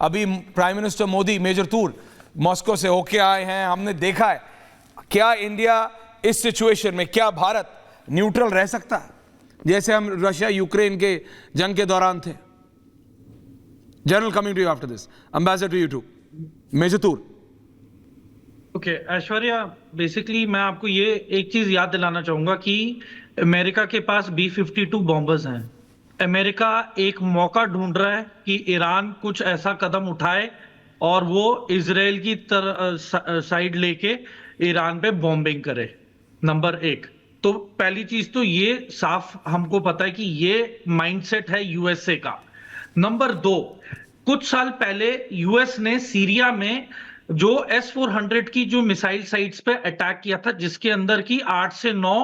अभी prime minister Modi major tour Moscow से होके आए हैं, हमने देखा है। क्या इंडिया इस सिचुएशन में, क्या भारत न्यूट्रल रह सकता है जैसे हम रशिया यूक्रेन के जंग के दौरान थे? General, coming to you after this, ambassador to you to Major Toor. Okay Aishwarya, basically मैं आपको ये एक चीज याद दिलाना चाहूंगा कि अमेरिका के पास B-52 बॉम्बर्स हैं। अमेरिका एक मौका ढूंढ रहा है कि ईरान कुछ ऐसा कदम उठाए और वो इजराइल की साइड लेके ईरान पे बॉम्बिंग करे। नंबर एक, तो पहली चीज तो ये साफ हमको पता है कि ये माइंडसेट है यूएसए का। नंबर दो, कुछ साल पहले यूएस ने सीरिया में जो S-400 की जो मिसाइल साइट्स पे अटैक किया था, जिसके अंदर की 8 से 9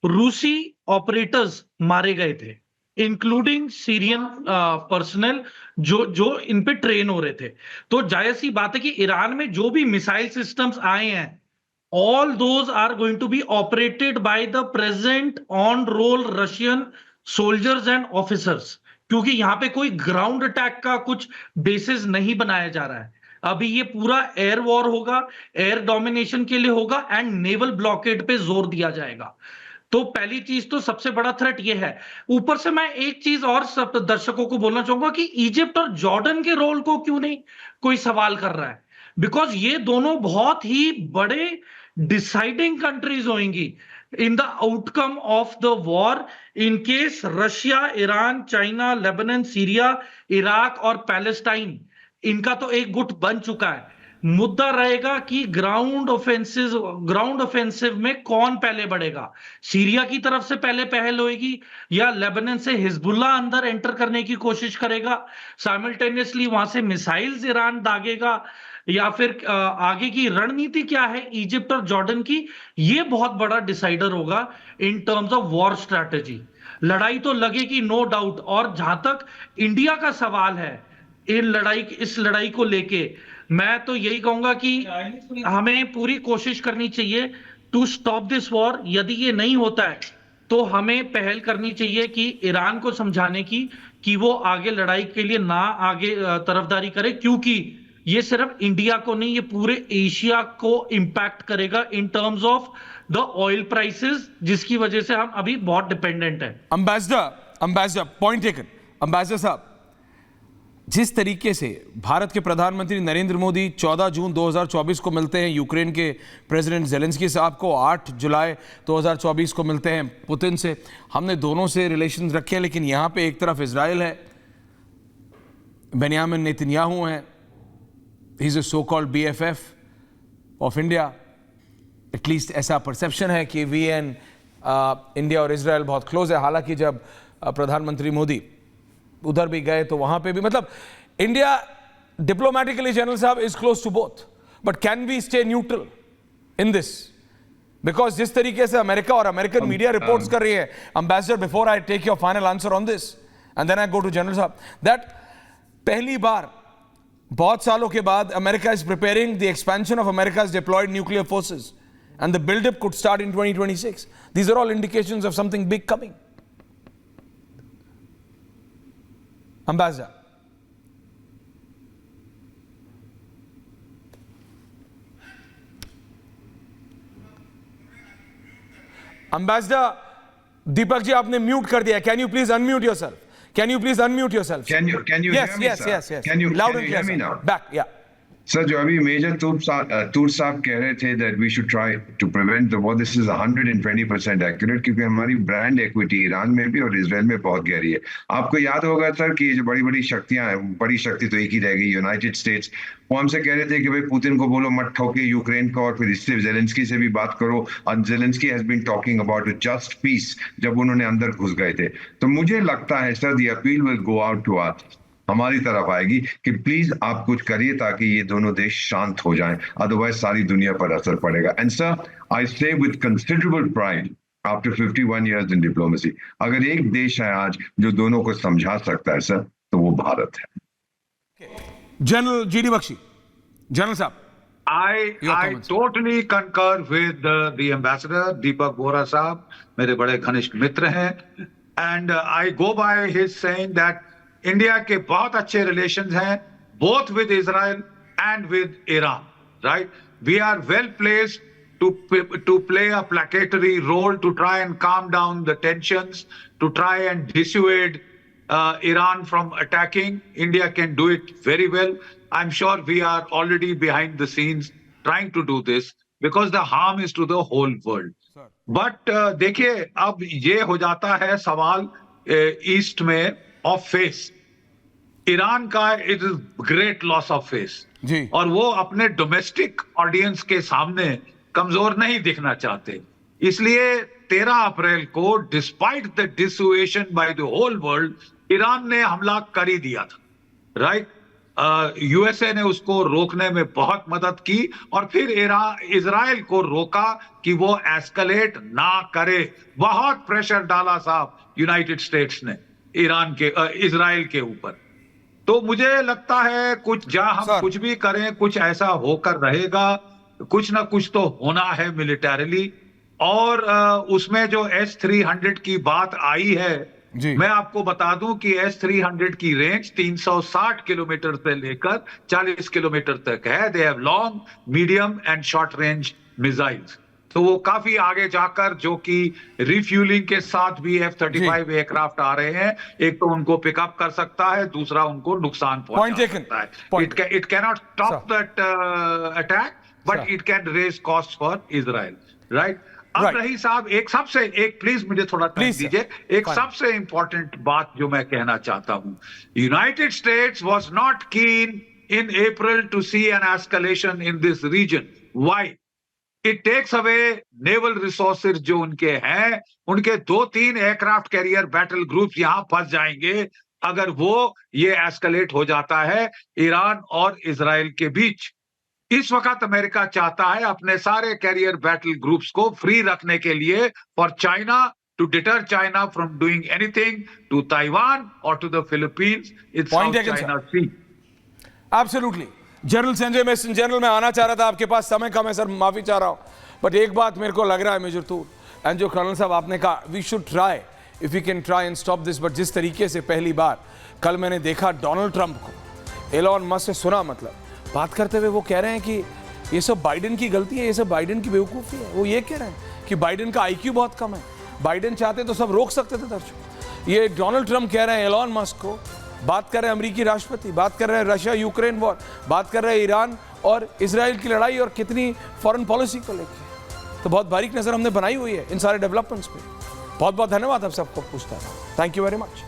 रूसी ऑपरेटर्स मारे गए थे, इंक्लूडिंग सीरियन पर्सनल जो इन पे ट्रेन हो रहे थे। तो जाहिर सी बात है कि ईरान में जो भी मिसाइल सिस्टम्स आए हैं, all those are going to be operated by the present on roll Russian soldiers and officers, क्योंकि यहां पे कोई ग्राउंड अटैक का कुछ बेसिस नहीं बनाया जा रहा है। अभी ये पूरा एयर वॉर होगा, एयर डोमिनेशन के लिए होगा एंड नेवल ब्लॉकेड पे जोर दिया जाएगा। तो पहली चीज तो सबसे बड़ा थ्रेट ये है। ऊपर से मैं एक चीज और सब दर्शकों को बोलना चाहूंगा कि इजिप्ट और जॉर्डन के रोल को क्यों नहीं कोई सवाल कर रहा है, बिकॉज ये दोनों बहुत ही बड़े डिसाइडिंग कंट्रीज होंगी in the outcome of the war. In case Russia, Iran, China, Lebanon, Syria, Iraq और पैलेस्टाइन, इनका तो एक गुट बन चुका है। मुद्दा रहेगा कि ग्राउंड ऑफेंसिव में कौन पहले बढ़ेगा। सीरिया की तरफ से पहले पहल होगी या लेबनान से हिजबुल्लाह अंदर एंटर करने की कोशिश करेगा, साइमल्टेनियसली वहां से मिसाइल्स ईरान दागेगा, या फिर आगे की रणनीति क्या है इजिप्ट और जॉर्डन की, ये बहुत बड़ा डिसाइडर होगा in terms of war strategy. लड़ाई तो लगेगी नो डाउट। और जहां तक इंडिया का सवाल है इस लड़ाई को लेके, मैं तो यही कहूंगा कि हमें पूरी कोशिश करनी चाहिए टू स्टॉप दिस वॉर। यदि ये नहीं होता है तो हमें पहल करनी चाहिए कि ईरान को समझाने की कि वो आगे लड़ाई के लिए ना आगे तरफदारी करे, क्योंकि ये सिर्फ इंडिया को नहीं, ये पूरे एशिया को इंपैक्ट करेगा in terms of the oil prices, जिसकी वजह से हम अभी बहुत डिपेंडेंट है। Ambassador, point taken. अंबेसडर साहब, जिस तरीके से भारत के प्रधानमंत्री नरेंद्र मोदी 14 जून 2024 को मिलते हैं यूक्रेन के प्रेसिडेंट जेलेंस्की साहब को, 8 जुलाई 2024 को मिलते हैं पुतिन से, हमने दोनों से रिलेशंस रखे हैं, लेकिन यहां पे एक तरफ इजराइल है, बेंयामिन नेतन्याहू हैं, he is a so called BFF of India. At least ऐसा परसेप्शन है कि वी एंड इंडिया और इजराइल बहुत क्लोज है। हालांकि जब प्रधानमंत्री मोदी उधर भी गए तो वहां पे भी, मतलब इंडिया डिप्लोमेटिकली, जनरल साहब, is close to both, but can we stay neutral in this? Because जिस तरीके से अमेरिका और अमेरिकन मीडिया रिपोर्ट्स कर रही है, ambassador, before I take your final answer on this and then I go to general साहब, that पहली बार बहुत सालों के बाद America is preparing the expansion of America's deployed nuclear forces and the buildup could start in 2026. These are all indications of something big coming. Ambassador. Ambassador Deepak ji, आपने mute कर दिया. Can you please unmute yourself? Can you please unmute yourself? Can you yes, hear me, yes, sir? yes, yes. Can you Loud and clear, hear me sir. now? Back, yeah. Sir, जो अभी Major Toor साहब कह रहे थे that we should try to prevent the war, this is 120% accurate, क्योंकि हमारी brand equity Iran में भी और इसराइल में बहुत गहरी है। आपको याद होगा सर कि जो बड़ी बड़ी शक्तियां हैं, बड़ी शक्ति तो एक ही रहेगी, यूनाइटेड स्टेट्स, वो हमसे कह रहे थे कि भाई पुतिन को बोलो मत ठोके यूक्रेन को, और फिर इससे जेलेंस्की से भी बात करो, और Zelensky has been talking about a just peace जब उन्होंने अंदर घुस गए थे। तो मुझे लगता है sir, the appeal will go out to us, हमारी तरफ आएगी कि प्लीज आप कुछ करिए ताकि ये दोनों देश शांत हो जाएं, अदरवाइज सारी दुनिया पर असर पड़ेगा। एंड सर, आई से with considerable pride after 51 years in diplomacy, अगर एक देश है आज जो दोनों को समझा सकता है सर, तो वो भारत है। जनरल GD बख्शी, जनरल साहब, I totally concur with the ambassador Deepak Bohra साहब, मेरे बड़े घनिष्ठ मित्र हैं, and I go by his saying that India के बहुत अच्छे रिलेशंस हैं both with Israel and with Iran, right? We are well placed to play a placatory role to try and calm down the tensions, to try and dissuade Iran from attacking. India can do it very well. I'm sure we are already behind the scenes trying to do this because the harm is to the whole world. But देखिए अब ये हो जाता है सवाल east में of face. Iran का it is great loss of face और वो अपने डोमेस्टिक ऑडियंस के सामने कमजोर नहीं दिखना चाहते. इसलिए 13 अप्रैल को despite the dissuasion by the whole world Iran ने हमला कर ही दिया था, राइट? यूएसए ने उसको रोकने में बहुत मदद की और फिर इजराइल को रोका कि वो एस्केलेट ना करे. बहुत प्रेशर डाला साहब यूनाइटेड स्टेट्स ने इजराइल के ऊपर. तो मुझे लगता है कुछ जहां हम कुछ भी करें कुछ ऐसा होकर रहेगा, कुछ ना कुछ तो होना है मिलिटरीली. और उसमें जो S-300 की बात आई है, मैं आपको बता दूं कि S-300 की रेंज 360 किलोमीटर से लेकर 40 किलोमीटर तक है. They have long, medium and short range missiles. तो वो काफी आगे जाकर, जो कि रिफ्यूलिंग के साथ भी F-35 एयरक्राफ्ट आ रहे हैं, एक तो उनको पिकअप कर सकता है, दूसरा उनको नुकसान पहुंचा सकता है. It cannot stop that attack but it can raise cost for Israel, right? अब रही साहब एक प्लीज मुझे थोड़ा टाइम दीजिए. एक सबसे इंपॉर्टेंट बात जो मैं कहना चाहता हूं, United states was not keen in April to see an escalation in this region. Why? It takes away naval resources जो उनके हैं. उनके 2-3 एयरक्राफ्ट कैरियर बैटल ग्रुप यहां फंस जाएंगे अगर वो ये एस्केलेट हो जाता है ईरान और इजराइल के बीच. इस वक्त अमेरिका चाहता है अपने सारे कैरियर बैटल ग्रुप्स को फ्री रखने के लिए for China, to deter China from doing anything to Taiwan और to the Philippines in South China Sea. Absolutely. General Sanjay Mason, general मैं आना चाह रहा था, आपके पास समय कम है सर, माफी चाह रहा हूं, बट एक बात मेरे को लग रहा है मेजर तूर एंड जो कर्नल साहब आपने कहा, we should try if we can try and stop this. But जिस तरीके से पहली बार कल मैंने देखा डोनाल्ड ट्रंप को एलॉन मस्क से सुना, मतलब बात करते हुए वो कह रहे हैं कि ये सब बाइडेन की गलती है, ये सब बाइडेन की बेवकूफ़ी है. वो ये कह रहे हैं कि बाइडेन का IQ बहुत कम है, बाइडेन चाहते तो सब रोक सकते थे दर्शक. ये डोनाल्ड ट्रंप कह रहे हैं एलॉन मस्क को, बात कर रहे हैं अमेरिकी राष्ट्रपति, बात कर रहे हैं रशिया यूक्रेन वॉर, बात कर रहे हैं ईरान और इजराइल की लड़ाई और कितनी फॉरेन पॉलिसी को लेकर. तो बहुत बारीक नज़र हमने बनाई हुई है इन सारे डेवलपमेंट्स पे. बहुत बहुत धन्यवाद आप सबको पूछता था. Thank you very much.